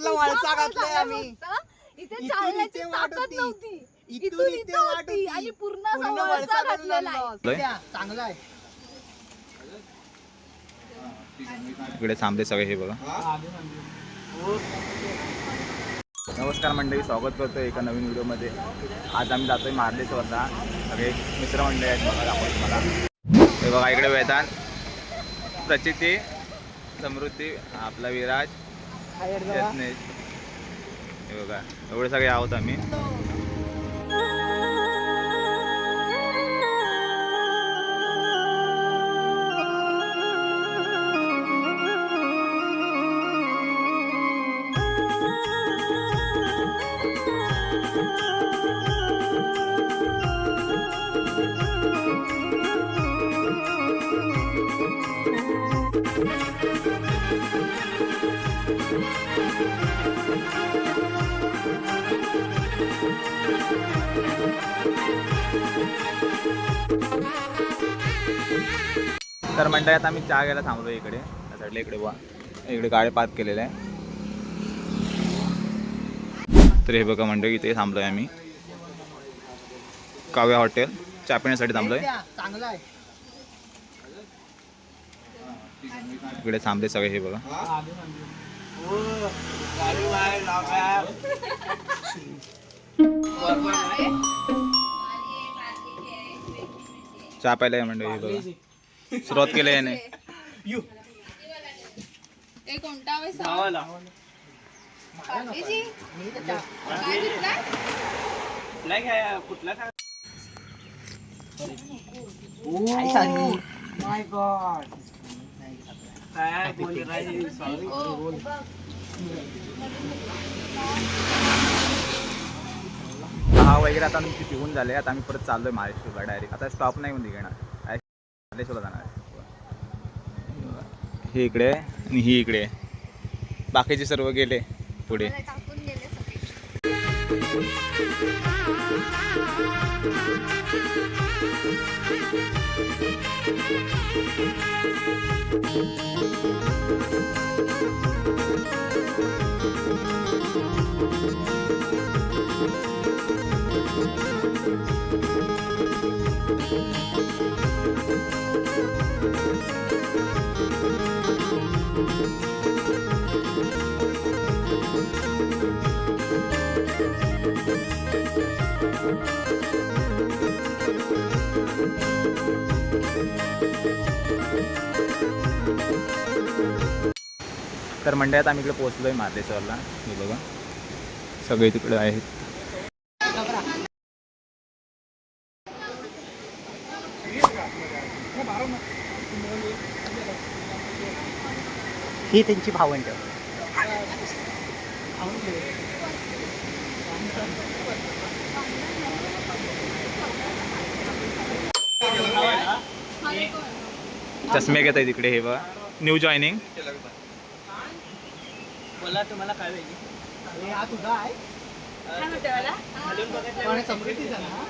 वळसा घातलाय आम्ही. इथे चालण्याची ताकद नव्हती. इथून इथे होती आणि पूर्ण वळसा घातलेला आहे. चांगला आहे. इकडे थांबले सगळे हे बघा. नमस्कार मंडळी, स्वागत करतो एका नवीन व्हिडिओमध्ये. आज आम्ही जातोय मार्लेश्वरला. सगळे मित्रमंडळी आहेत बघा, दाखवतो मला. हे बघा इकडे वेदांत, प्रचिती, समृद्धी, आपला विराज, यत्नेश. हे बघा एवढे सगळे आहोत आम्ही. तर मंडळी आता आम्ही चहा घ्यायला थांबलो इकडे. त्या साईडला इकडे बघा, इकडे गाडी पार्क केलेलं आहे. तर हे बघा मंडळी, इथे थांबलोय आम्ही. काव्या हॉटेल चहा पिण्यासाठी थांबलोय. चांगला आहे. इकडे थांबले सगळे हे बघा. चहा प्यायला आहे मंडळी. हे बघा सुरुवात केली याने. कोणता माय गॉड. हा वगैरे आता आम्ही पिऊन झाले. आता आम्ही परत चाललोय महाराष्ट्रला डायरेक्ट. आता स्टॉप नाही होऊन घेणार, महाराष्ट्रला जाणार आहे. हे इकडे आणि ही इकडे, बाकीचे सर्व गेले पुढे. तर मंडळात आम्ही इकडे पोहोचलोय मार्लेश्वरला. हे बघा सगळे तिकडे आहेत. ही त्यांची भावंड. चष्मे घेत आहे तिकडे. हे बघा न्यू जॉईनिंग. बोला तुम्हाला काय पाहिजे? हा तुझा आहे. समृद्धीचा ना.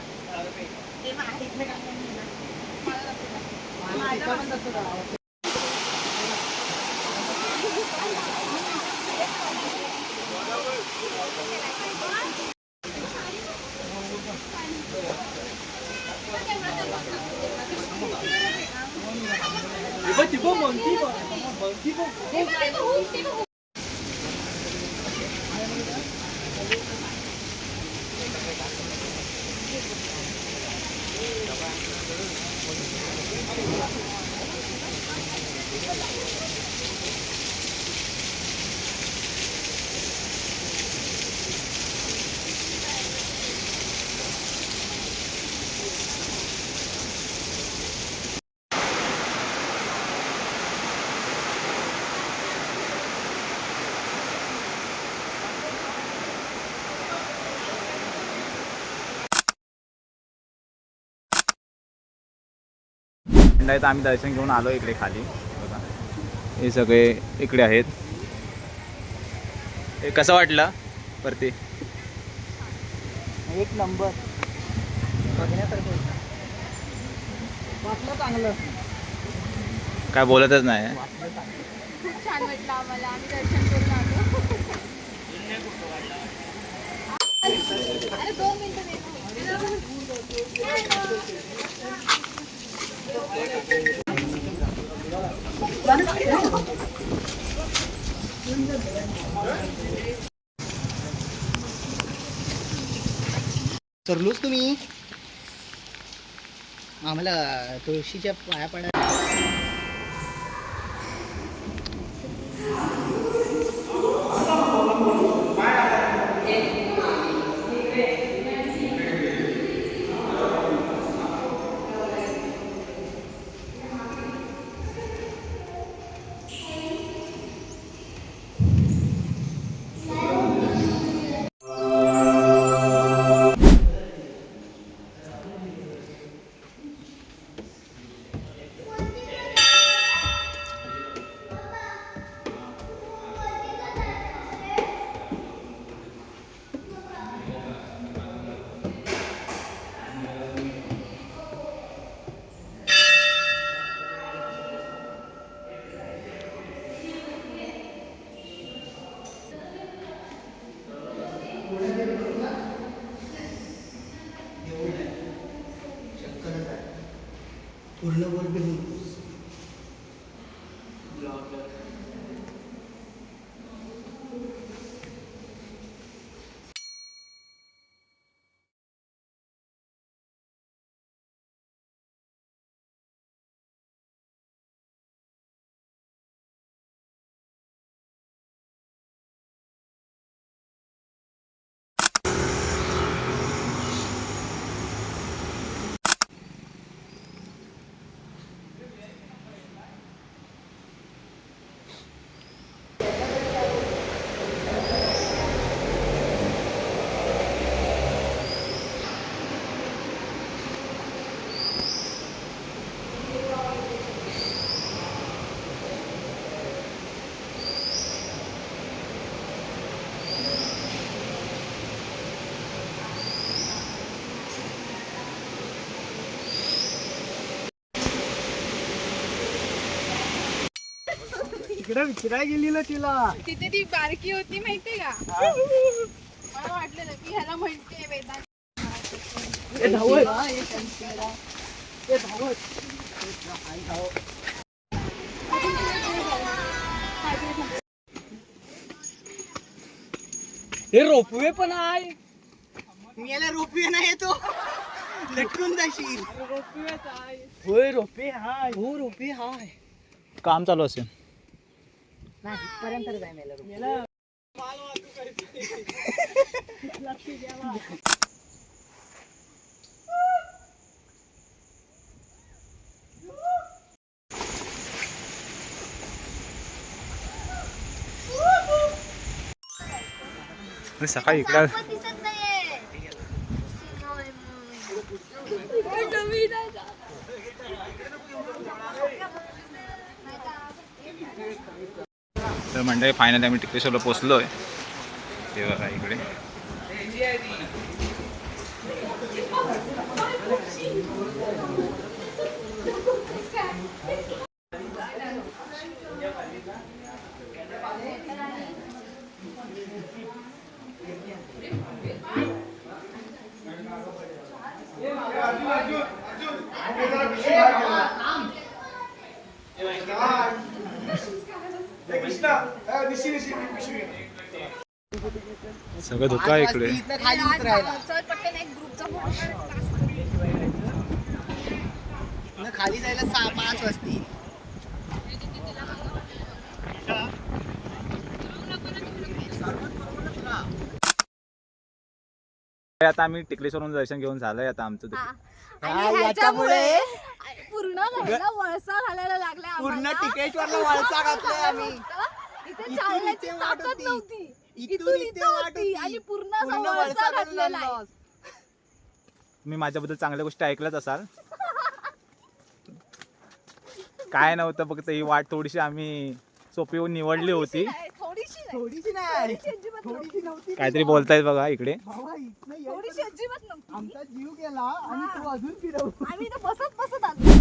मंडळात आम्ही दर्शन घेऊन आलो इकडे खाली बघा. हे सगळे इकडे आहेत. हे कसं वाटलं वरती? एक नंबर बघण्यासारखं वाटलं. चांगलं काय बोलतच नाही. खूप छान वाटलं आम्हाला. आम्ही दर्शन करून आलो. सरलोच तुम्ही आम्हाला तुळशीच्या पाया पडा. पूर्ण बोल तिकडे विचारायला गेलेलं तिला. तिथे ती बारकी होती माहितीये का? मला वाटलं ना की ह्याला म्हणते वेदांत. हे रोपवे पण आहे. याला रोपवे नाही येतो लटकून जाशील. होय रोपवे हाय. हो रोपवे हाय. काम चालू असेल. नाही पर्यंत जाय मेला. सकाळी इकडं तर मंडळी फायनली आम्ही टिकलेश्वरला पोचलो आहे. ते बघा इकडे सगळं धोका आहे इकडे. खाली उतरायला चल पटकन एक ग्रुपचा फोटो खाली जायला 5 वाजतील. आता आम्ही टिकलेश्वरून दर्शन घेऊन झालंय आता आमचं ते. आणि ह्याच्यामुळे पूर्ण घराला वळसा घालायला लागलाय पूर्ण आम्हाला. टिकेटवरला वळसा घातलाय आम्ही. इथे चालण्याची इथे वाट ताकद होती. नव्हती. इथून इथे वाट होती होती. आणि पूर्ण असा पूर्ण वळसा वळसा घातलेला आहे. घालून तुम्ही माझ्याबद्दल चांगल्या गोष्टी ऐकल्याच असाल. काय नव्हतं, फक्त ही वाट थोडीशी आम्ही सोपी निवडली होती. थोडीशी नाही. थोडीशी नाही अजिबात नव्हती. थोडीशी नव्हती. काहीतरी बोलतायत बघा इकडे. भावा, इथनं थोडीशी अजिबात नव्हती. आमचा जीव गेला आणि तू अजून फिरव. आम्ही इथं बसत आलो.